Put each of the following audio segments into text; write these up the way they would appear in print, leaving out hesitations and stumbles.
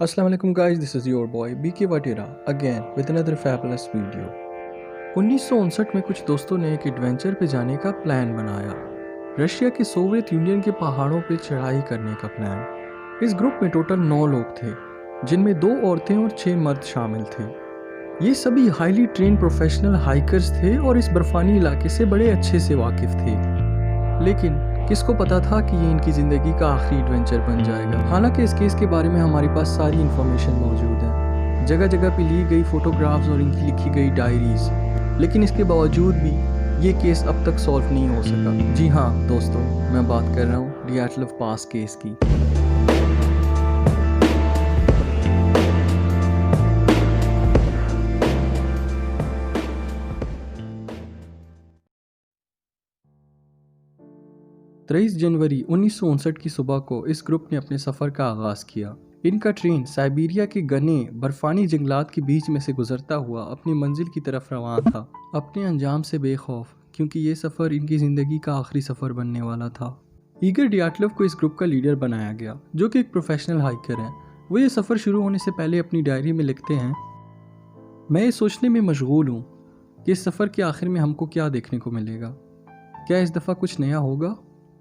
Assalamu alaikum guys, this is your boy BK Vatira again with another fabulous video। 1959 में कुछ दोस्तों ने एक एडवेंचर पे जाने का प्लान बनाया। रशिया के सोवियत यूनियन के पहाड़ों पे चढ़ाई करने का प्लान। इस ग्रुप में टोटल 9 लोग थे, जिनमें 2 औरतें और 6 मर्द शामिल थे। ये सभी हाईली ट्रेन प्रोफेशनल हाइकर्स थे और इस बर्फानी इलाके से बड़े अच्छे से वाकिफ थे। लेकिन किसको पता था कि ये इनकी ज़िंदगी का आखिरी एडवेंचर बन जाएगा। हालांकि इस केस के बारे में हमारे पास सारी इन्फॉर्मेशन मौजूद है, जगह जगह पे ली गई फ़ोटोग्राफ्स और इनकी लिखी गई डायरीज, लेकिन इसके बावजूद भी ये केस अब तक सॉल्व नहीं हो सका। जी हाँ दोस्तों, मैं बात कर रहा हूँ डियाटलोव पास केस की। जनवरी 1959 की सुबह को इस ग्रुप ने अपने सफ़र का आगाज़ किया। इनका ट्रेन साइबेरिया के घने बर्फानी जंगलात के बीच में से गुजरता हुआ अपनी मंजिल की तरफ रवाना था, अपने अंजाम से बेखौफ, क्योंकि ये सफ़र इनकी ज़िंदगी का आखिरी सफ़र बनने वाला था। ईगर डियाटलोव को इस ग्रुप का लीडर बनाया गया, जो कि एक प्रोफेशनल हाइकर हैं। वो ये सफ़र शुरू होने से पहले अपनी डायरी में लिखते हैं, मैं ये सोचने में मशगूल हूँ कि इस सफ़र के आखिर में हमको क्या देखने को मिलेगा। क्या इस दफ़ा कुछ नया होगा?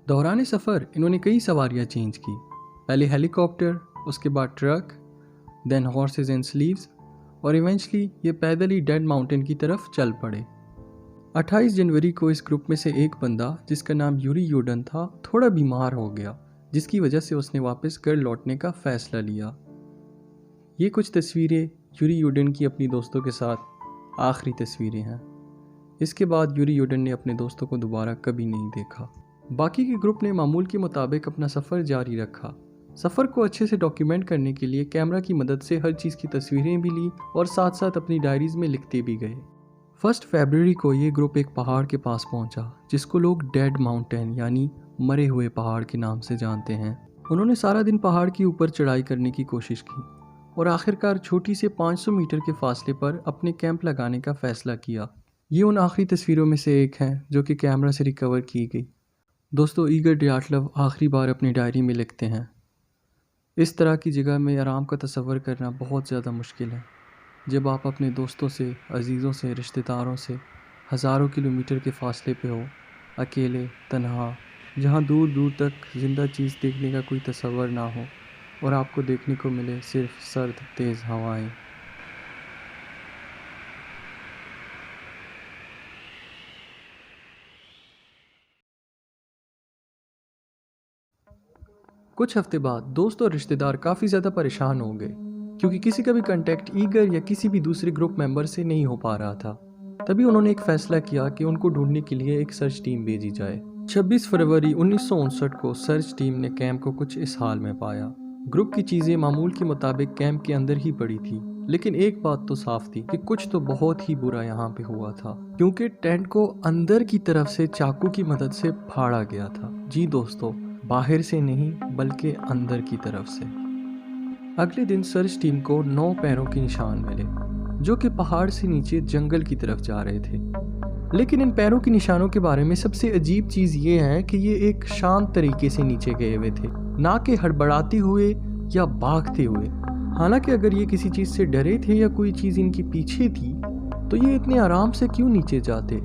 दौरान सफ़र इन्होंने कई सवारियाँ चेंज की। पहले हेलीकॉप्टर, उसके बाद truck, then horses and sleeves, और इवेंचुअली ये पैदल ही डेड माउंटेन की तरफ चल पड़े। 28 जनवरी को इस ग्रुप में से एक बंदा, जिसका नाम यूरी यूडन था, थोड़ा बीमार हो गया, जिसकी वजह से उसने वापस घर लौटने का फ़ैसला लिया। ये कुछ तस्वीरें यूरी यूडन की अपनी दोस्तों के साथ आखिरी तस्वीरें हैं। इसके बाद यूरी यूडन ने अपने दोस्तों को दोबारा कभी नहीं देखा। बाकी के ग्रुप ने मामूल के मुताबिक अपना सफ़र जारी रखा। सफ़र को अच्छे से डॉक्यूमेंट करने के लिए कैमरा की मदद से हर चीज़ की तस्वीरें भी ली और साथ साथ अपनी डायरीज में लिखते भी गए। 1 फरवरी को ये ग्रुप एक पहाड़ के पास पहुंचा, जिसको लोग डेड माउंटेन यानी मरे हुए पहाड़ के नाम से जानते हैं। उन्होंने सारा दिन पहाड़ के ऊपर चढ़ाई करने की कोशिश की और आखिरकार छोटी से 500 मीटर के फासले पर अपने कैंप लगाने का फ़ैसला किया। ये उन आखिरी तस्वीरों में से एक है जो कि कैमरा से रिकवर की गई। दोस्तों, ईगर डियाटलोव आखिरी बार अपनी डायरी में लिखते हैं, इस तरह की जगह में आराम का तसव्वुर करना बहुत ज़्यादा मुश्किल है, जब आप अपने दोस्तों से, अजीज़ों से, रिश्तेदारों से हज़ारों किलोमीटर के फासले पे हो, अकेले, तन्हा, जहाँ दूर दूर तक ज़िंदा चीज़ देखने का कोई तसव्वुर ना हो और आपको देखने को मिले सिर्फ सर्द तेज़ हवाएं। कुछ हफ्ते बाद दोस्त और रिश्तेदार काफ़ी ज़्यादा परेशान हो गए, क्योंकि किसी का भी कांटेक्ट ईगर या किसी भी दूसरे ग्रुप मेंबर से नहीं हो पा रहा था। तभी उन्होंने एक फ़ैसला किया कि उनको ढूंढने के लिए एक सर्च टीम भेजी जाए। 26 फरवरी 1959 को सर्च टीम ने कैंप को कुछ इस हाल में पाया। ग्रुप की चीज़ें मामूल के मुताबिक कैंप के अंदर ही पड़ी थी, लेकिन एक बात तो साफ थी कि कुछ तो बहुत ही बुरा यहाँ पे हुआ था, क्योंकि टेंट को अंदर की तरफ से चाकू की मदद से फाड़ा गया था। जी दोस्तों, बाहर से नहीं बल्कि अंदर की तरफ से। अगले दिन सर्च टीम को 9 पैरों के निशान मिले, जो कि पहाड़ से नीचे जंगल की तरफ जा रहे थे। लेकिन इन पैरों के निशानों के बारे में सबसे अजीब चीज़ ये है कि ये एक शांत तरीके से नीचे गए हुए थे, ना कि हड़बड़ाते हुए या भागते हुए। हालांकि अगर ये किसी चीज़ से डरे थे या कोई चीज़ इनके पीछे थी, तो ये इतने आराम से क्यों नीचे जाते?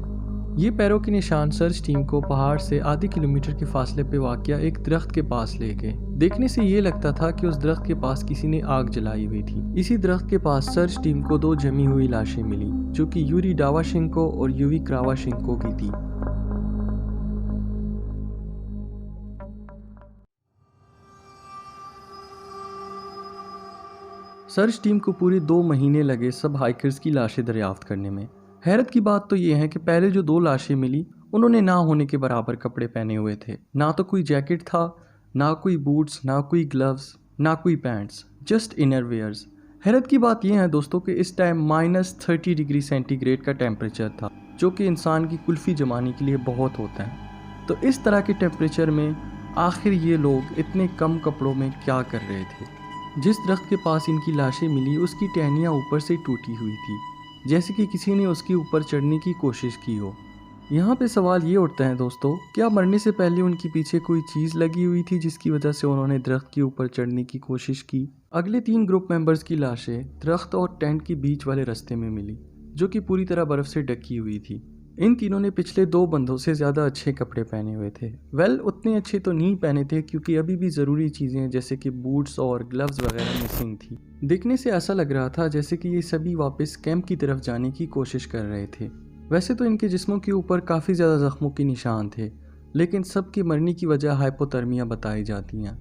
ये पैरों के निशान सर्च टीम को पहाड़ से आधे किलोमीटर के फासले पे वाक़या एक दरख्त के पास ले गए। देखने से ये लगता था कि उस दरख्त के पास किसी ने आग जलाई हुई थी। इसी दरख्त के पास सर्च टीम को 2 जमी हुई लाशें मिली, जो कि यूरी डावाशेंको और यूवी क्रावाशेंको की थी। सर्च टीम को पूरे 2 महीने लगे सब हाइकर्स की लाशें दरियाफ्त करने में। हैरत की बात तो ये है कि पहले जो 2 लाशें मिली, उन्होंने ना होने के बराबर कपड़े पहने हुए थे। ना तो कोई जैकेट था, ना कोई बूट्स, ना कोई ग्लव्स, ना कोई पैंट्स, जस्ट इनर वेयर्स। हैरत की बात यह है दोस्तों कि इस टाइम -30 डिग्री सेंटीग्रेड का टेम्परेचर था, जो कि इंसान की कुल्फ़ी जमाने के लिए बहुत होता है। तो इस तरह के टेम्परेचर में आखिर ये लोग इतने कम कपड़ों में क्या कर रहे थे? जिस दरख्त के पास इनकी लाशें मिली, उसकी टहनियाँ ऊपर से टूटी हुई थी, जैसे कि किसी ने उसके ऊपर चढ़ने की कोशिश की हो। यहाँ पे सवाल ये उठता है दोस्तों, क्या मरने से पहले उनके पीछे कोई चीज़ लगी हुई थी जिसकी वजह से उन्होंने दरख्त के ऊपर चढ़ने की कोशिश की? अगले 3 ग्रुप मेंबर्स की लाशें दरख्त और टेंट के बीच वाले रास्ते में मिली, जो कि पूरी तरह बर्फ से ढकी हुई थी। इन तीनों ने पिछले 2 बंदों से ज़्यादा अच्छे कपड़े पहने हुए थे। उतने अच्छे तो नहीं पहने थे क्योंकि अभी भी ज़रूरी चीज़ें जैसे कि बूट्स और ग्लव्स वगैरह मिसिंग थी। दिखने से ऐसा लग रहा था जैसे कि ये सभी वापस कैंप की तरफ जाने की कोशिश कर रहे थे। वैसे तो इनके जिस्मों के ऊपर काफ़ी ज़्यादा ज़ख्मों के निशान थे, लेकिन सबकी मरने की वजह हाइपोथर्मिया बताई जाती हैं।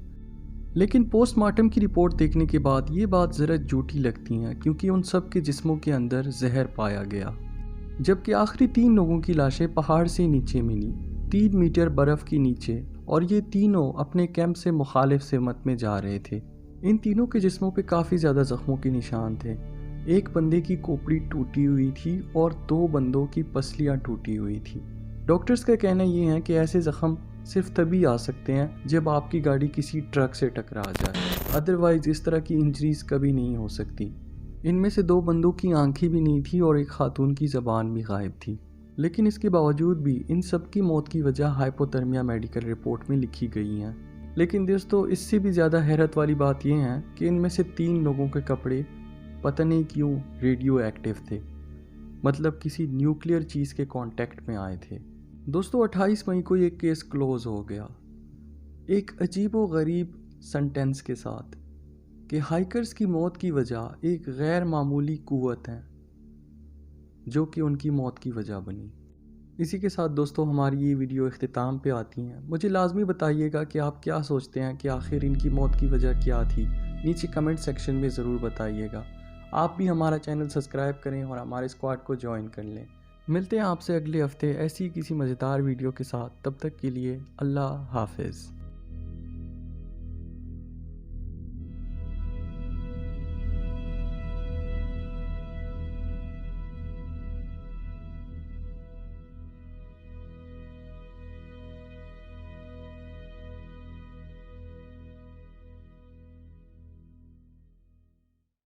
लेकिन पोस्टमार्टम की रिपोर्ट देखने के बाद ये बात ज़रा झूठी लगती हैं क्योंकि उन सब के जिस्मों के अंदर जहर पाया गया। जबकि आखिरी 3 लोगों की लाशें पहाड़ से नीचे मिली, 3 मीटर बर्फ़ के नीचे, और ये तीनों अपने कैंप से मुखालिफ सिमत में जा रहे थे। इन तीनों के जिस्मों पे काफ़ी ज़्यादा ज़ख्मों के निशान थे। एक बंदे की खोपड़ी टूटी हुई थी और 2 बंदों की पसलियाँ टूटी हुई थी। डॉक्टर्स का कहना ये है कि ऐसे ज़ख्म सिर्फ तभी आ सकते हैं जब आपकी गाड़ी किसी ट्रक से टकरा जाए, अदरवाइज़ इस तरह की इंजरीज कभी नहीं हो सकती। इनमें से 2 बंदों की आंखें भी नहीं थी और एक खातून की ज़बान भी गायब थी। लेकिन इसके बावजूद भी इन सब की मौत की वजह हाइपोथर्मिया मेडिकल रिपोर्ट में लिखी गई हैं। लेकिन दोस्तों, इससे भी ज़्यादा हैरत वाली बात यह है कि इनमें से 3 लोगों के कपड़े पता नहीं क्यों रेडियो एक्टिव थे, मतलब किसी न्यूक्लियर चीज़ के कांटेक्ट में आए थे। दोस्तों, 28 मई को ये केस क्लोज हो गया, एक अजीब व गरीब सेंटेंस के साथ कि हाइकर्स की मौत की वजह एक गैर मामूली कुव्वत है जो कि उनकी मौत की वजह बनी। इसी के साथ दोस्तों, हमारी ये वीडियो इख्तिताम पे आती हैं। मुझे लाजमी बताइएगा कि आप क्या सोचते हैं कि आखिर इनकी मौत की वजह क्या थी। नीचे कमेंट सेक्शन में ज़रूर बताइएगा। आप भी हमारा चैनल सब्सक्राइब करें और हमारे स्क्वाड को ज्वाइन कर लें। मिलते हैं आपसे अगले हफ्ते ऐसी किसी मज़ेदार वीडियो के साथ। तब तक के लिए अल्लाह हाफिज़।